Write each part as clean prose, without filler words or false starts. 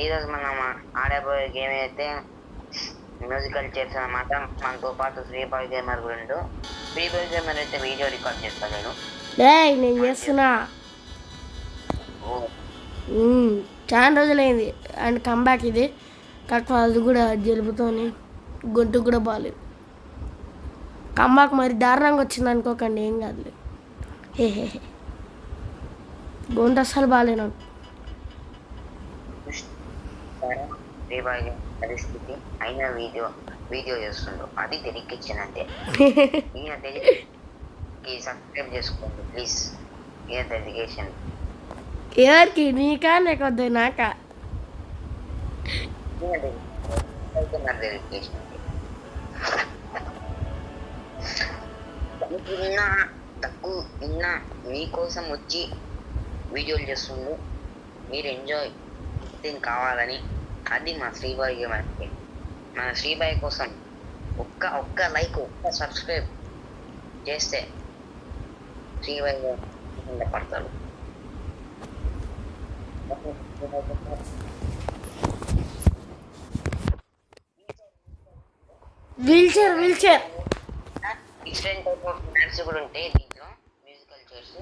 ఈరోజు మనం ఆడబోయే గేమ్ అయితే మ్యూజికల్ చైర్స్ అనమాట. మనతో పాటు ఫ్రీ బాయ్ గేమర్ గురించి. ఫ్రీ బాయ్ గేమర్ అయితే వీడియో రికార్డ్ చేస్తాను నేను చేస్తున్నా. చాలా రోజులైంది అండ్ కంబ్యాక్ ఇది. కాకపోతే అది కూడా జలుబుతోని గొంతు కూడా బాగాలేదు. కంబ్యాక్ మరి దారుణంగా వచ్చింది అనుకోకండి, ఏం కాదులే. హే గొంతు అస్సలు బాగాలే నాకు. ఫ్రీ బాయ్ పరిస్థితి అయినా వీడియో చేస్తుండ్రు, అది తెలియకిచ్చినంతే. ఈయన తెలియకి సబ్స్క్రైబ్ చేసుకోండి ప్లీజ్. ఈయన డెడికేషన్ ఎవరికి? నీకా లేకపోతే నాకా? డెడికేషన్ తక్కువ నిన్న మీకోసం వచ్చి వీడియోలు చేస్తుండ్రు, మీరు ఎంజాయ్ కావాలని. అది మా శ్రీబాయ్ మనకి. మన శ్రీబాయ్ కోసం ఒక్క లైక్, ఒక్క సబ్స్క్రైబ్ చేస్తే శ్రీబాయ్ పడతారు. Wheelchair different type of maps కూడా ఉంటాయి దీంట్లో, మ్యూజికల్ చైర్స్.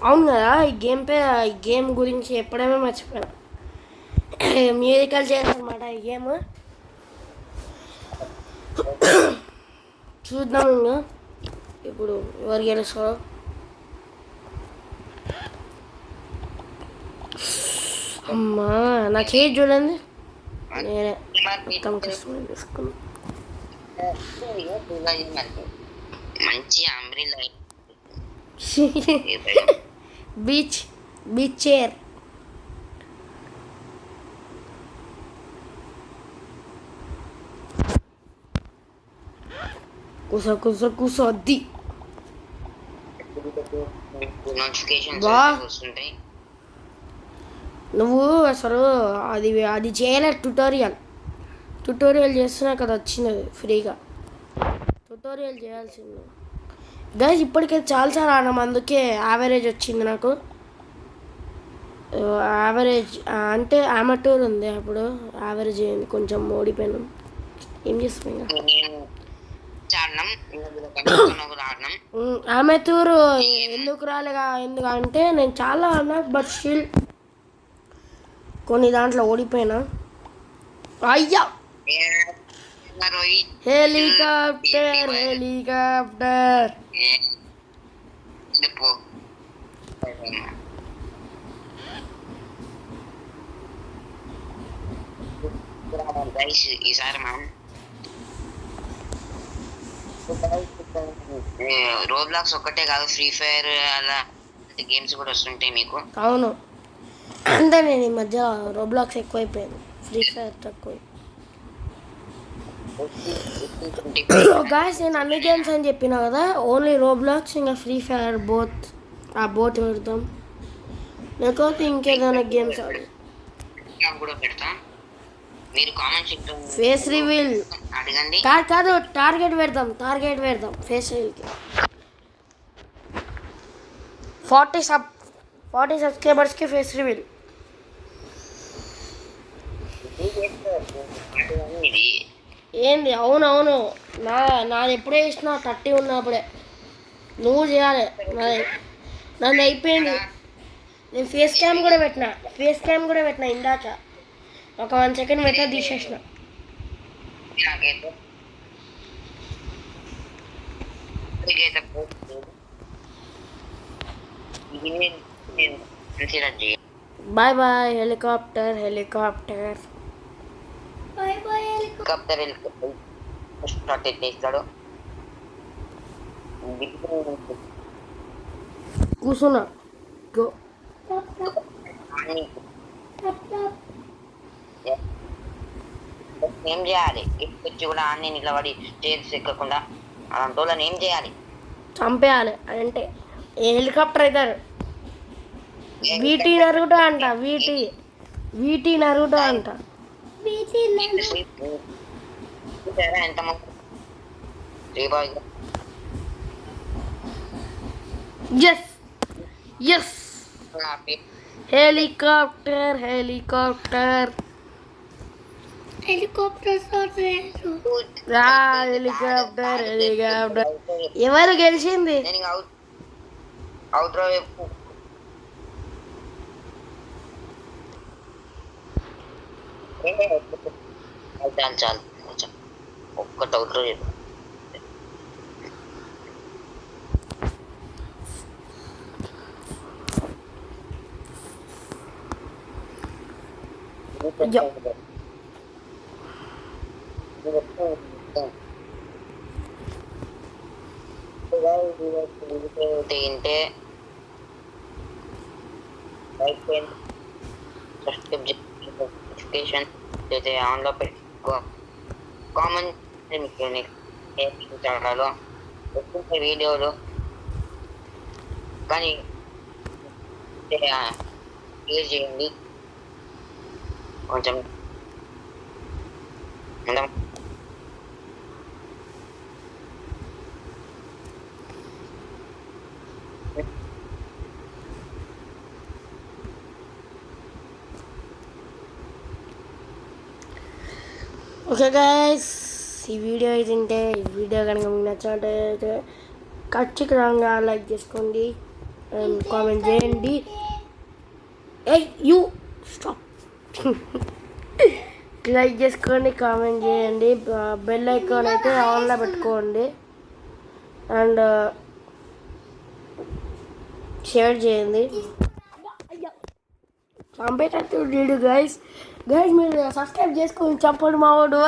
అవును కదా, ఈ గేమ్ గురించి ఎప్పుడైనా మర్చిపోయాను. మ్యూజికల్ చైర్స్ అనమాట ఈ గేమ్. చూద్దాం ఇంకా ఇప్పుడు ఎవరు గెలుస్తారో. అమ్మా నా చేతి చూడండి, నేనే మొత్తం కష్టం చేసుకున్నా. మంచి అంబ్రిల్లా బీచ్ చైర్. కూసో అద్ది. వస్తుంటాయి. నువ్వు అసలు అది చేయలేదు. ట్యుటోరియల్ చేస్తున్నా కదా వచ్చినది ఫ్రీగా. ట్యుటోరియల్ చేయాల్సింది గైస్. ఇప్పటికైతే చాలాసార్లు ఆడినాం, అందుకే యావరేజ్ వచ్చింది నాకు. యావరేజ్ అంటే అమటూర్ ఉంది, అప్పుడు యావరేజ్ అయింది, కొంచెం ఓడిపోయినాం. ఏం చేస్తాం ఇంకా. అమెతూర్ ఎందుకు రాలేగా, ఎందుకంటే నేను చాలా ఆడినా, బట్ స్టిల్ కొన్ని దాంట్లో ఓడిపోయినా. అయ్యా హెలికాప్టర్ ఈసారి మనం రోబ్లాక్స్ ఒక్కటే కాదు, ఫ్రీ ఫైర్ అలా గేమ్స్ కూడా వస్తుంటాయి మీకు. అవును, అంటే నేను ఈ మధ్య రోబ్లాక్స్ ఎక్కువైపోయింది, ఫ్రీ ఫైర్ తక్కువ. గాయస్ నేను అన్ని గేమ్స్ అని చెప్పినా కదా, ఓన్లీ రోబ్లాక్స్ ఇంకా ఫ్రీ ఫైర్ బోత్ పెడతాం. లేకపోతే ఇంకేదైనా గేమ్స్ ఆడు. మీరు కామెంట్ సెక్షన్ ఫేస్ రివీల్ అడగండి. కాదు టార్గెట్ పెడదాం ఫేస్ రివీల్కి. 40 సబ్స్క్రైబర్స్కి ఫేస్ రివీల్. ఏంది? అవునవును, నాది ఎప్పుడే చేసినా 30 ఉన్నప్పుడే. నువ్వు చేయాలి, నాది అయిపోయింది. నేను ఫేస్ క్యామ్ కూడా పెట్టినా ఇందాక. ఒక 1 సెకండ్ పెట్టా, తీసేసిన. Bye bye helicopter. కూర్చున్నా. గో. ఏం చేయాలి? వచ్చి కూడా అన్ని నిలబడి చైర్స్ ఎక్కకుండా అలాంటి వాళ్ళని ఏం చేయాలి? చంపేయాలి. అంటే హెలికాప్టర్ అవుతారు. వీటీ నరుటో అంట. ఎస్ హెలికాప్టర్ హెలికాప్టర్ రా హెలికాప్టర్ హెలికాప్టర్. ఎవరు గెలిచింది? నేను ఇంకా అవుట్ రో చెప్పు. చాలు చాలు చాలు. ఒక్కటి అవుట్ రో చెప్పు. తింటే నోటిఫికేషన్ అయితే ఆన్లో పెట్టుకో. కామన్ మీకు చాలాలో వస్తుంటాయి వీడియోలు, కానీ షేర్ చేయండి కొంచెం. ఓకే గైస్, ఈ వీడియో ఏంటంటే ఈ వీడియో కనుక మీకు నచ్చినట్టయితే ఖచ్చితంగా లైక్ చేసుకోండి అండ్ కామెంట్ చేయండి. You stop. లైక్ చేసుకోండి, కామెంట్ చేయండి, బెల్ ఐకాన్ అయితే ఆన్లో పెట్టుకోండి అండ్ షేర్ చేయండి. చంపేటట్టు గైస్ మీరు సబ్స్క్రైబ్ చేసుకొని చంపండి మా వాడు.